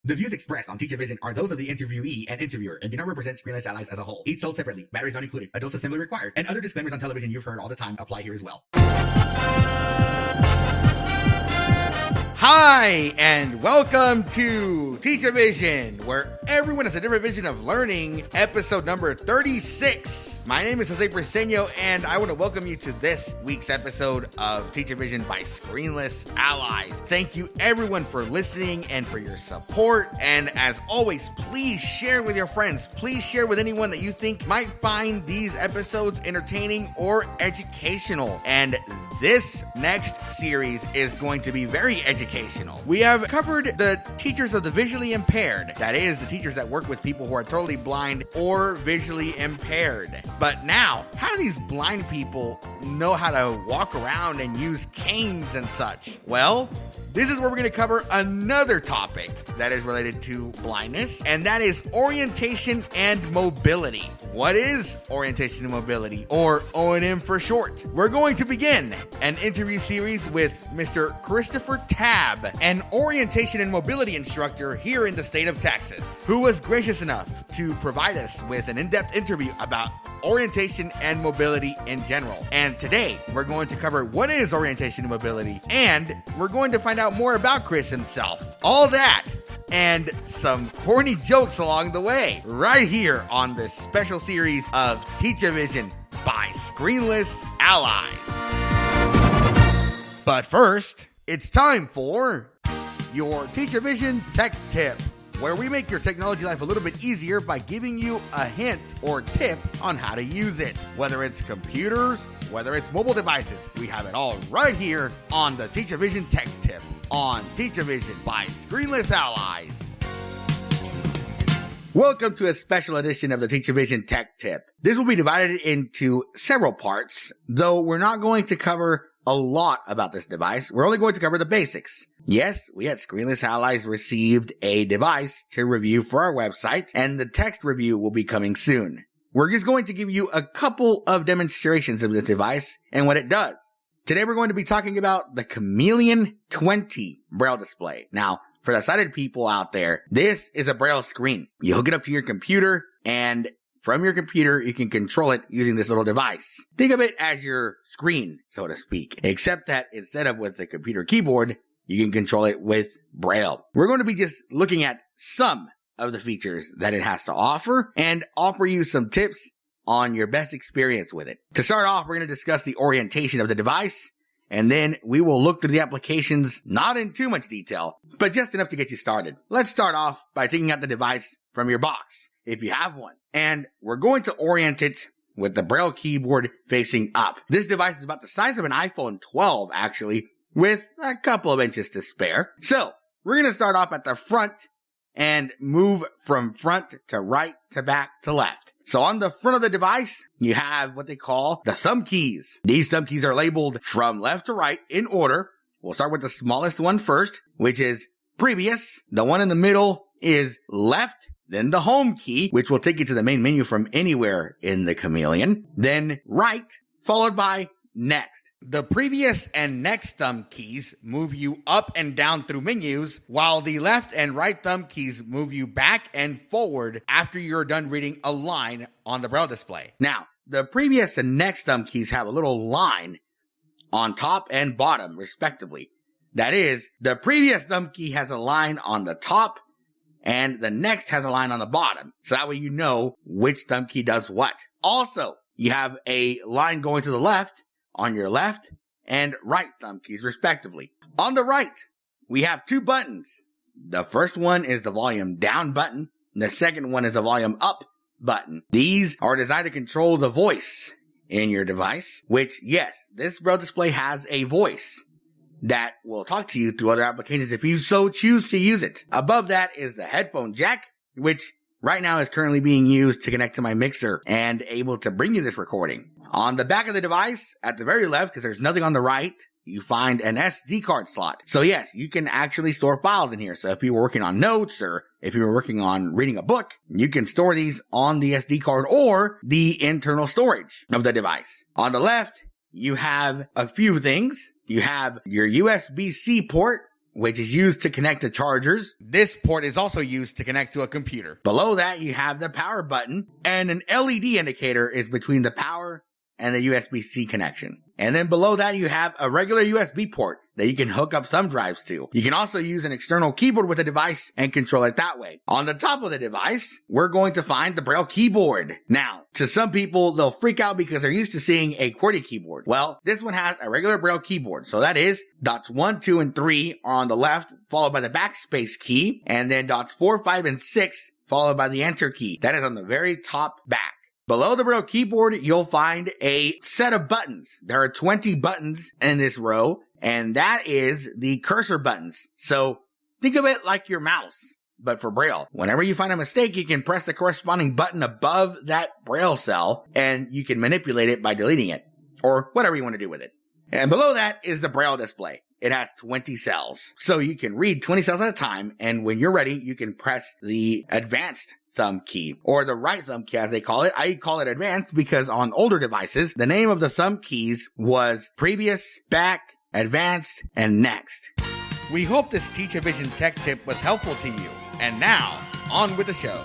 The views expressed on Teachavision are those of the interviewee and interviewer and do not represent Screenless Allies as a whole. Each sold separately, batteries not included, a dose assembly required, and other disclaimers on television you've heard all the time apply here as well. Hi, and welcome to Teachavision, where everyone has a different vision of learning, episode number 36. My name is Jose Briseño, and I want to welcome you to this week's episode of Teachavision by Screenless Allies. Thank you, everyone, for listening and for your support. And as always, please share with your friends. Please share with anyone that you think might find these episodes entertaining or educational. And this next series is going to be very educational. We have covered the teachers of the visually impaired. That is, the teachers that work with people who are totally blind or visually impaired. But now, how do these blind people know how to walk around and use canes and such? Well, this is where we're going to cover another topic that is related to blindness, and that is orientation and mobility. What is orientation and mobility, or O&M for short? We're going to begin an interview series with Mr. Christopher Tabb, an orientation and mobility instructor here in the state of Texas, who was gracious enough to provide us with an in-depth interview about orientation and mobility in general. And today, we're going to cover what is orientation and mobility, and we're going to find out more about Chris himself. All that and some corny jokes along the way, right here on this special series of Teachavision by Screenless Allies. But first, it's time for your Teachavision Tech Tip, where we make your technology life a little bit easier by giving you a hint or tip on how to use it. Whether it's computers, whether it's mobile devices, we have it all right here on the Teachavision Tech Tip on Teachavision by Screenless Allies. Welcome to a special edition of the Teachavision Tech Tip. This will be divided into several parts, though we're not going to cover a lot about this device. We're only going to cover the basics. Yes, we at Screenless Allies received a device to review for our website, and the text review will be coming soon. We're just going to give you a couple of demonstrations of this device and what it does. Today we're going to be talking about the Chameleon 20 Braille display. Now, for the sighted people out there, this is a Braille screen. You hook it up to your computer, and from your computer, you can control it using this little device. Think of it as your screen, so to speak, except that instead of with the computer keyboard, you can control it with Braille. We're going to be just looking at some of the features that it has to offer and offer you some tips on your best experience with it. To start off, we're going to discuss the orientation of the device, and then we will look through the applications, not in too much detail, but just enough to get you started. Let's start off by taking out the device from your box, if you have one. And we're going to orient it with the Braille keyboard facing up. This device is about the size of an iPhone 12, actually, with a couple of inches to spare. So, we're going to start off at the front and move from front to right to back to left. So on the front of the device, you have what they call the thumb keys. These thumb keys are labeled from left to right in order. We'll start with the smallest one first, which is previous. The one in the middle is left. Then the home key, which will take you to the main menu from anywhere in the Chameleon. Then right, followed by next. The previous and next thumb keys move you up and down through menus, while the left and right thumb keys move you back and forward after you're done reading a line on the Braille display. Now, the previous and next thumb keys have a little line on top and bottom, respectively. That is, the previous thumb key has a line on the top, and the next has a line on the bottom. So that way you know which thumb key does what. Also, you have a line going to the left on your left and right thumb keys, respectively. On the right, we have two buttons. The first one is the volume down button. The second one is the volume up button. These are designed to control the voice in your device, which, yes, this Braille display has a voice that will talk to you through other applications if you so choose to use it. Above that is the headphone jack, which right now is currently being used to connect to my mixer and able to bring you this recording. On the back of the device, at the very left, because there's nothing on the right, you find an SD card slot. So yes, you can actually store files in here. So if you were working on notes or if you were working on reading a book, you can store these on the SD card or the internal storage of the device. On the left, you have a few things. You have your USB-C port, which is used to connect to chargers. This port is also used to connect to a computer. Below that, you have the power button, and an LED indicator is between the power and the USB-C connection. And then below that, you have a regular USB port that you can hook up thumb drives to. You can also use an external keyboard with the device and control it that way. On the top of the device, we're going to find the Braille keyboard. Now, to some people, they'll freak out because they're used to seeing a QWERTY keyboard. Well, this one has a regular Braille keyboard. So that is dots 1, 2, and 3 are on the left, followed by the backspace key, and then dots 4, 5, and 6, followed by the enter key. That is on the very top back. Below the Braille keyboard, you'll find a set of buttons. There are 20 buttons in this row, and that is the cursor buttons. So think of it like your mouse, but for Braille. Whenever you find a mistake, you can press the corresponding button above that Braille cell, and you can manipulate it by deleting it, or whatever you want to do with it. And below that is the Braille display. It has 20 cells. So you can read 20 cells at a time, and when you're ready, you can press the advanced thumb key, or the right thumb key as they call it. I call it advanced because on older devices, the name of the thumb keys was previous, back, advanced, and next. We hope this Teachavision tech tip was helpful to you. And now, on with the show.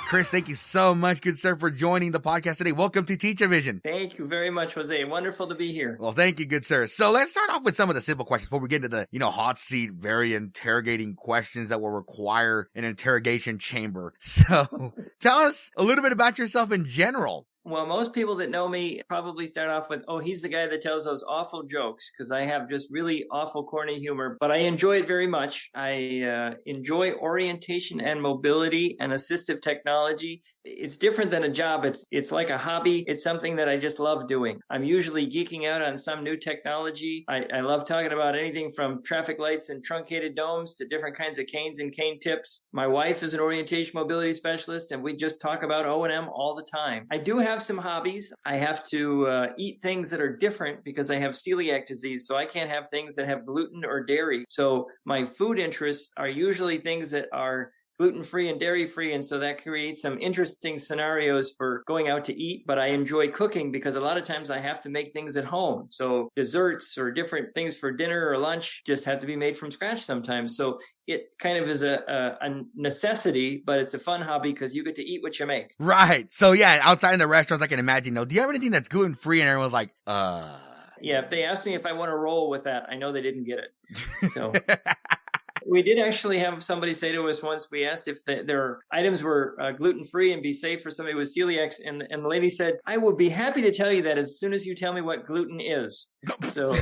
Chris, thank you so much, good sir, for joining the podcast today. Welcome to Teachavision. Thank you very much, Jose. Wonderful to be here. Well, thank you, good sir. So let's start off with some of the simple questions before we get into the, hot seat, very interrogating questions that will require an interrogation chamber. So tell us a little bit about yourself in general. Well, most people that know me probably start off with, oh, he's the guy that tells those awful jokes, because I have just really awful, corny humor. But I enjoy it very much. I enjoy orientation and mobility and assistive technology. It's different than a job. It's like a hobby. It's something that I just love doing. I'm usually geeking out on some new technology. I love talking about anything from traffic lights and truncated domes to different kinds of canes and cane tips. My wife is an orientation mobility specialist, and we just talk about O&M all the time. I do have some hobbies. I have to eat things that are different because I have celiac disease, so I can't have things that have gluten or dairy. So my food interests are usually things that are gluten-free and dairy-free, and so that creates some interesting scenarios for going out to eat. But I enjoy cooking because a lot of times I have to make things at home. So desserts or different things for dinner or lunch just have to be made from scratch sometimes. So it kind of is a necessity, but it's a fun hobby because you get to eat what you make. Right. So yeah, outside in the restaurants, I can imagine, do you have anything that's gluten-free? And everyone's like, Yeah, if they ask me if I want to roll with that, I know they didn't get it. So we did actually have somebody say to us once, we asked if their items were gluten-free and be safe for somebody with celiacs. And the lady said, I will be happy to tell you that as soon as you tell me what gluten is. So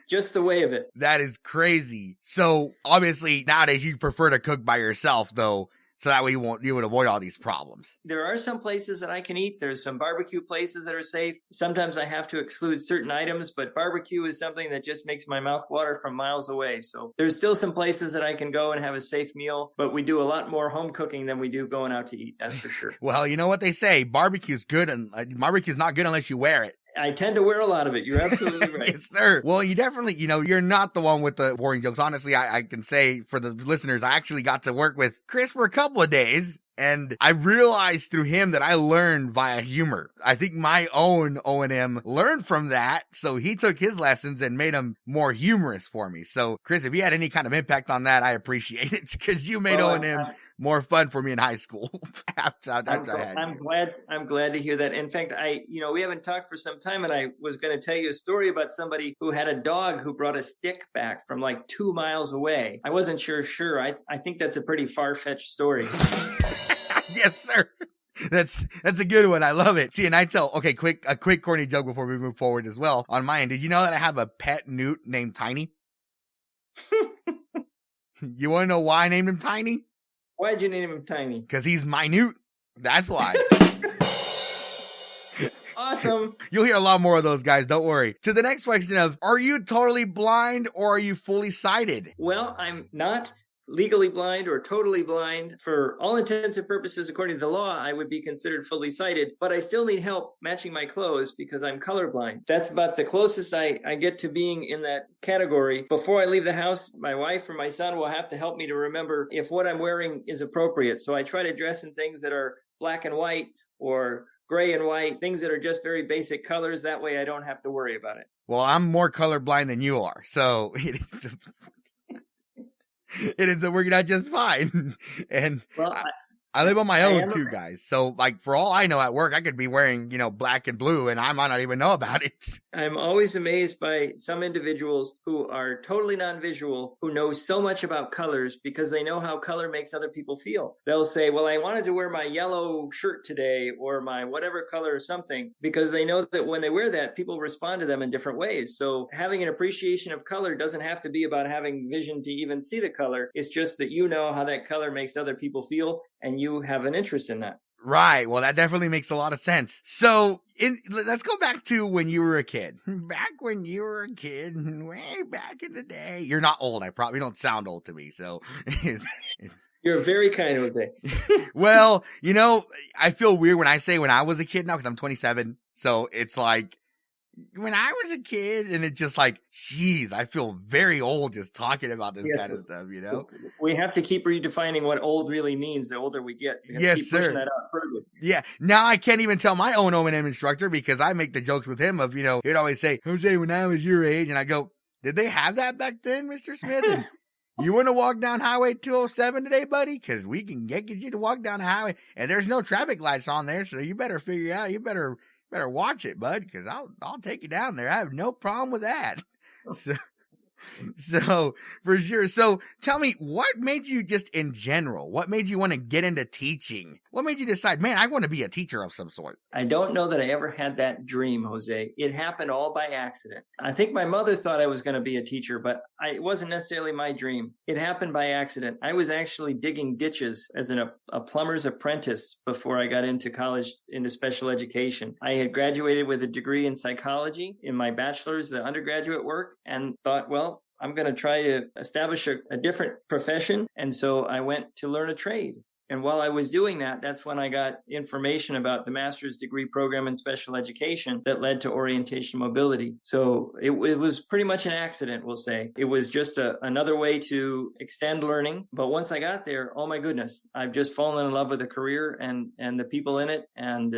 just the way of it. That is crazy. So obviously nowadays you prefer to cook by yourself, though. So that way you would avoid all these problems. There are some places that I can eat. There's some barbecue places that are safe. Sometimes I have to exclude certain items, but barbecue is something that just makes my mouth water from miles away. So there's still some places that I can go and have a safe meal, but we do a lot more home cooking than we do going out to eat. That's for sure. Well, you know what they say, barbecue's good, and barbecue's not good unless you wear it. I tend to wear a lot of it. You're absolutely right. Yes, sir. Well, you definitely, you're not the one with the boring jokes. Honestly, I can say for the listeners, I actually got to work with Chris for a couple of days, and I realized through him that I learned via humor. I think my own O&M learned from that, so he took his lessons and made them more humorous for me. So, Chris, if you had any kind of impact on that, I appreciate it, because you made O&M more fun for me in high school. I'm glad to hear that. In fact, we haven't talked for some time, and I was going to tell you a story about somebody who had a dog who brought a stick back from like 2 miles away. I wasn't sure. I think that's a pretty far-fetched story. Yes, sir. That's a good one. I love it. See, and a quick corny joke before we move forward as well. On my end, did you know that I have a pet newt named Tiny? You want to know why I named him Tiny? Why'd you name him Tiny? Because he's minute. That's why. Awesome. You'll hear a lot more of those guys. Don't worry. To the next question of, are you totally blind or are you fully sighted? Well, I'm not legally blind or totally blind. For all intents and purposes, according to the law, I would be considered fully sighted, but I still need help matching my clothes because I'm colorblind. That's about the closest I get to being in that category. Before I leave the house, my wife or my son will have to help me to remember if what I'm wearing is appropriate. So I try to dress in things that are black and white or gray and white, things that are just very basic colors. That way I don't have to worry about it. Well, I'm more colorblind than you are, so it ends up working out just fine. And Well, I live on my I own am too, guys. So, like, for all I know at work, I could be wearing, black and blue, and I might not even know about it. I'm always amazed by some individuals who are totally non-visual, who know so much about colors because they know how color makes other people feel. They'll say, well, I wanted to wear my yellow shirt today or my whatever color or something, because they know that when they wear that, people respond to them in different ways. So having an appreciation of color doesn't have to be about having vision to even see the color. It's just that you know how that color makes other people feel and you have an interest in that. Right. Well, that definitely makes a lot of sense. So let's go back to when you were a kid. Back when you were a kid, way back in the day. You're not old. I probably don't sound old to me. So You're very kind, Jose. Well, I feel weird when I say when I was a kid now because I'm 27. So it's like when I was a kid, and it's just like, geez, I feel very old just talking about this kind of stuff, We have to keep redefining what old really means the older we get. We have to keep pushing that out further. Yeah. Now I can't even tell my own O&M instructor because I make the jokes with him of, he'd always say, Jose, when I was your age, and I go, did they have that back then, Mr. Smith? And you want to walk down Highway 207 today, buddy? Because we can get you to walk down the highway, and there's no traffic lights on there, so you better figure out, you better watch it, bud, because I'll take you down there. I have no problem with that. So for sure. So tell me, what made you just in general, what made you want to get into teaching? What made you decide, man, I want to be a teacher of some sort? I don't know that I ever had that dream, Jose. It happened all by accident. I think my mother thought I was going to be a teacher, but it wasn't necessarily my dream. It happened by accident. I was actually digging ditches as a plumber's apprentice before I got into college, into special education. I had graduated with a degree in psychology in my bachelor's, the undergraduate work, and thought, well, I'm going to try to establish a different profession. And so I went to learn a trade. And while I was doing that, that's when I got information about the master's degree program in special education that led to orientation mobility. So it was pretty much an accident, we'll say. It was just another way to extend learning. But once I got there, oh my goodness, I've just fallen in love with the career and the people in it. And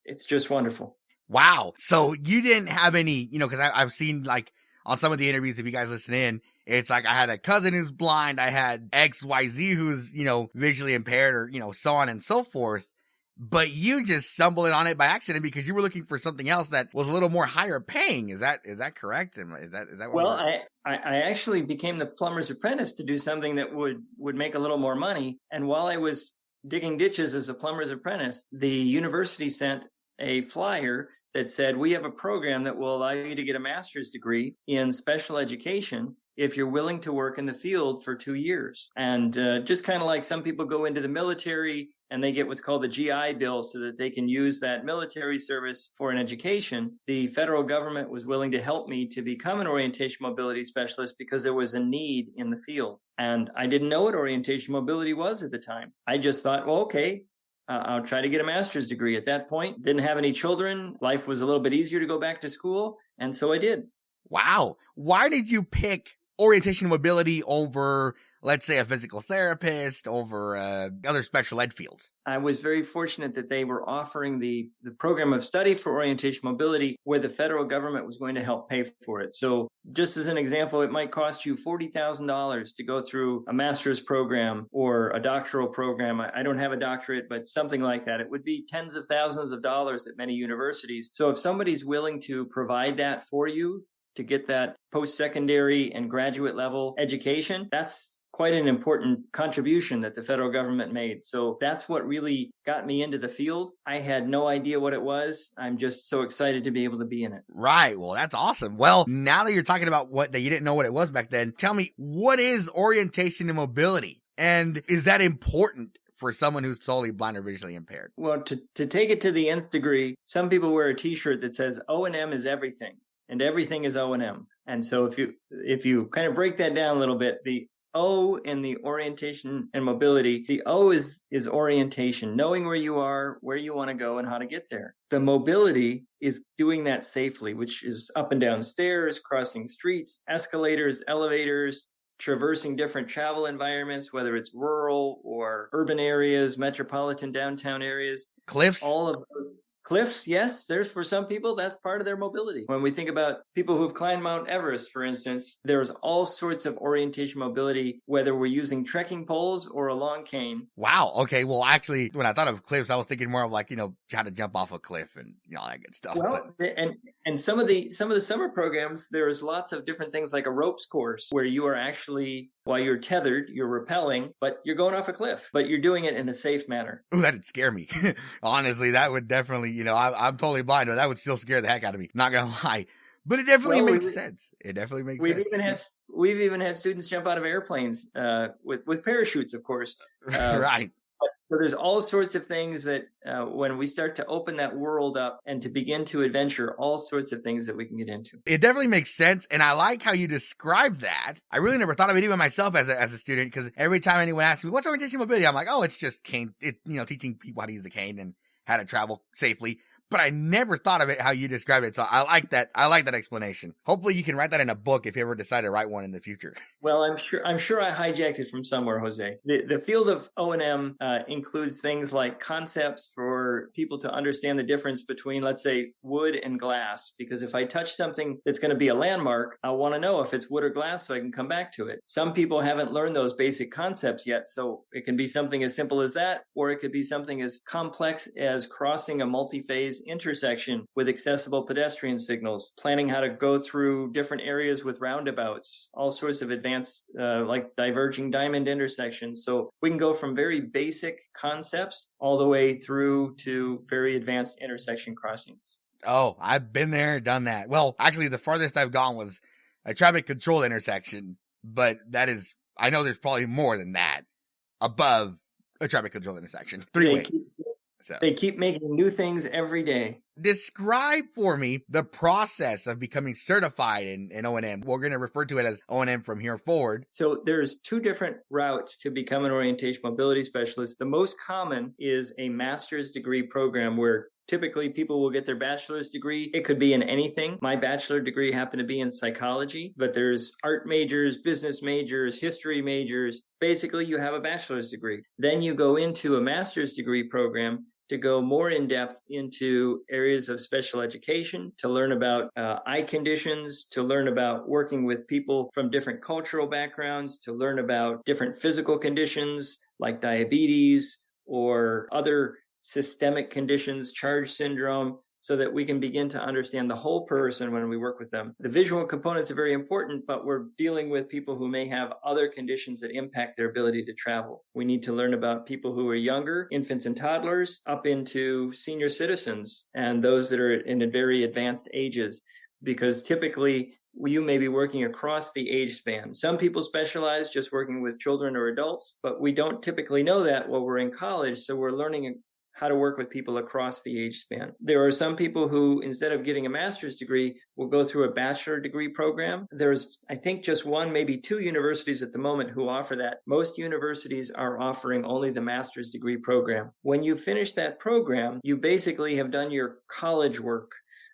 it's just wonderful. Wow. So you didn't have any, because I've seen like on some of the interviews, if you guys listen in, it's like I had a cousin who's blind. I had XYZ who's, visually impaired or, so on and so forth. But you just stumbled on it by accident because you were looking for something else that was a little more higher paying. Is that correct? Is that what? Well, I actually became the plumber's apprentice to do something that would make a little more money. And while I was digging ditches as a plumber's apprentice, the university sent a flyer that said, we have a program that will allow you to get a master's degree in special education if you're willing to work in the field for 2 years. And just kind of like some people go into the military and they get what's called the GI Bill so that they can use that military service for an education, the federal government was willing to help me to become an orientation mobility specialist because there was a need in the field. And I didn't know what orientation mobility was at the time. I just thought, well, okay, I'll try to get a master's degree. At that point, didn't have any children. Life was a little bit easier to go back to school. And so I did. Wow. Why did you pick orientation mobility over, let's say, a physical therapist, over other special ed fields? I was very fortunate that they were offering the program of study for orientation mobility where the federal government was going to help pay for it. So just as an example, it might cost you $40,000 to go through a master's program or a doctoral program. I don't have a doctorate, but something like that. It would be tens of thousands of dollars at many universities. So if somebody's willing to provide that for you to get that post-secondary and graduate level education, that's quite an important contribution that the federal government made. So that's what really got me into the field. I had no idea what it was. I'm just so excited to be able to be in it. Right. Well, that's awesome. Well, now that you're talking about that you didn't know what it was back then, tell me, what is orientation and mobility? And is that important for someone who's solely blind or visually impaired? Well, to take it to the nth degree, some people wear a t-shirt that says O&M is everything and everything is O&M. And so if you kind of break that down a little bit, the O in the orientation and mobility, the O is orientation, knowing where you are, where you want to go, and how to get there. The mobility is doing that safely, which is up and down stairs, crossing streets, escalators, elevators, traversing different travel environments, whether it's rural or urban areas, metropolitan downtown areas. Cliffs? All of Cliffs, yes, there's for some people, that's part of their mobility. When we think about people who've climbed Mount Everest, for instance, there's all sorts of orientation mobility, whether we're using trekking poles or a long cane. Wow. Okay. Well, actually, when I thought of cliffs, I was thinking more of like, how to jump off a cliff and all that good stuff. Well, and some of the summer programs, there's lots of different things like a ropes course where you are actually, while you're tethered, you're rappelling, but you're going off a cliff, but you're doing it in a safe manner. Ooh, that'd scare me. Honestly, that would definitely, I'm totally blind, but that would still scare the heck out of me. Not gonna lie. But it definitely makes sense. It definitely makes sense. We've even had students jump out of airplanes with parachutes, of course. Right. So there's all sorts of things that when we start to open that world up and to begin to adventure, all sorts of things that we can get into. It definitely makes sense. And I like how you described that. I really never thought of it even myself as a student, because every time anyone asks me, what's orientation mobility? I'm like, oh, it's just cane, teaching people how to use the cane and how to travel safely. But I never thought of it how you described it. So I like that. I like that explanation. Hopefully you can write that in a book if you ever decide to write one in the future. Well, I'm sure I hijacked it from somewhere, Jose. The field of O&M includes things like concepts for people to understand the difference between, let's say, wood and glass. Because if I touch something that's going to be a landmark, I want to know if it's wood or glass so I can come back to it. Some people haven't learned those basic concepts yet. So it can be something as simple as that, or it could be something as complex as crossing a multi-phase intersection with accessible pedestrian signals, planning how to go through different areas with roundabouts, all sorts of advanced like diverging diamond intersections. So we can go from very basic concepts all the way through to very advanced intersection crossings. Oh, I've been there, done that. Well, actually the farthest I've gone was a traffic control intersection, but I know there's probably more than that above a traffic control intersection. Three-way. They keep making new things every day. Describe for me the process of becoming certified in O&M. We're going to refer to it as O&M from here forward. So there's two different routes to become an orientation mobility specialist. The most common is a master's degree program where typically people will get their bachelor's degree. It could be in anything. My bachelor degree happened to be in psychology, but there's art majors, business majors, history majors. Basically, you have a bachelor's degree. Then you go into a master's degree program to go more in depth into areas of special education, to learn about eye conditions, to learn about working with people from different cultural backgrounds, to learn about different physical conditions like diabetes or other systemic conditions, charge syndrome, so that we can begin to understand the whole person when we work with them. The visual components are very important, but we're dealing with people who may have other conditions that impact their ability to travel. We need to learn about people who are younger, infants and toddlers, up into senior citizens, and those that are in very advanced ages, because typically you may be working across the age span. Some people specialize just working with children or adults, but we don't typically know that while we're in college, so we're learning how to work with people across the age span. There are some people who, instead of getting a master's degree, will go through a bachelor degree program. There's, I think, just one, maybe two universities at the moment who offer that. Most universities are offering only the master's degree program. When you finish that program, you basically have done your college work.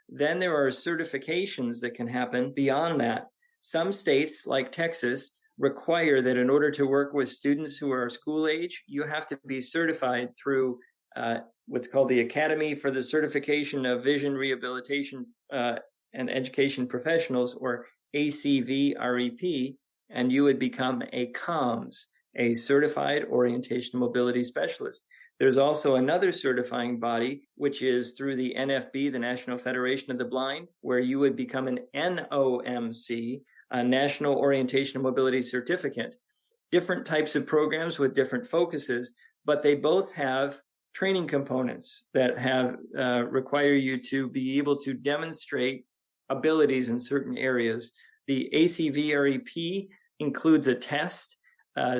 Then there are certifications that can happen beyond that. Some states, like Texas, require that in order to work with students who are school age, you have to be certified through what's called the Academy for the Certification of Vision Rehabilitation and Education Professionals, or ACVREP, and you would become a COMS, a Certified Orientation Mobility Specialist. There's also another certifying body, which is through the NFB, the National Federation of the Blind, where you would become an NOMC, a National Orientation and Mobility Certificate. Different types of programs with different focuses, but they both have training components that have require you to be able to demonstrate abilities in certain areas. The ACVREP includes a test,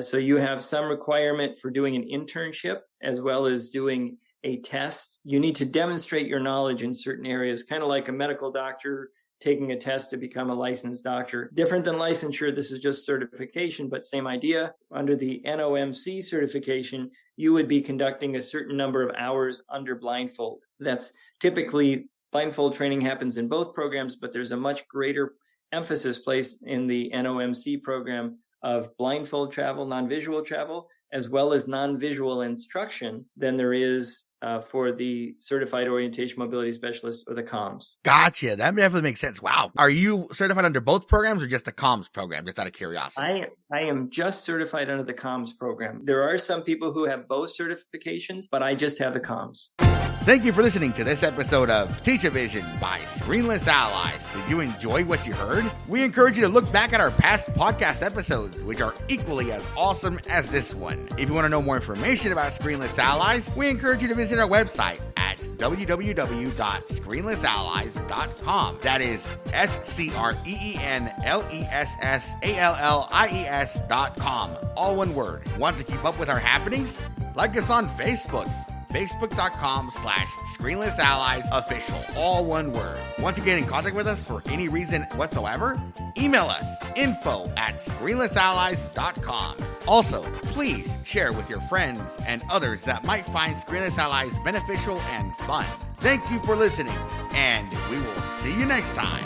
so you have some requirement for doing an internship as well as doing a test. You need to demonstrate your knowledge in certain areas, kind of like a medical doctor taking a test to become a licensed doctor. Different than licensure, this is just certification, but same idea. Under the NOMC certification, you would be conducting a certain number of hours under blindfold. That's typically, blindfold training happens in both programs, but there's a much greater emphasis placed in the NOMC program of blindfold travel, non-visual travel, as well as non-visual instruction than there is for the Certified Orientation Mobility Specialist or the COMS. Gotcha. That definitely makes sense. Wow. Are you certified under both programs or just the COMS program, just out of curiosity? I am just certified under the COMS program. There are some people who have both certifications, but I just have the COMS. Thank you for listening to this episode of Teachavision by Screenless Allies. Did you enjoy what you heard? We encourage you to look back at our past podcast episodes, which are equally as awesome as this one. If you want to know more information about Screenless Allies, we encourage you to visit our website at www.screenlessallies.com. That is SCREENLESSALLIES.com. All one word. Want to keep up with our happenings? Like us on Facebook. Facebook.com/Screenless Allies Official. All one word. Want to get in contact with us for any reason whatsoever? Email us info@screenlessallies.com. Also, please share with your friends and others that might find Screenless Allies beneficial and fun. Thank you for listening, and we will see you next time.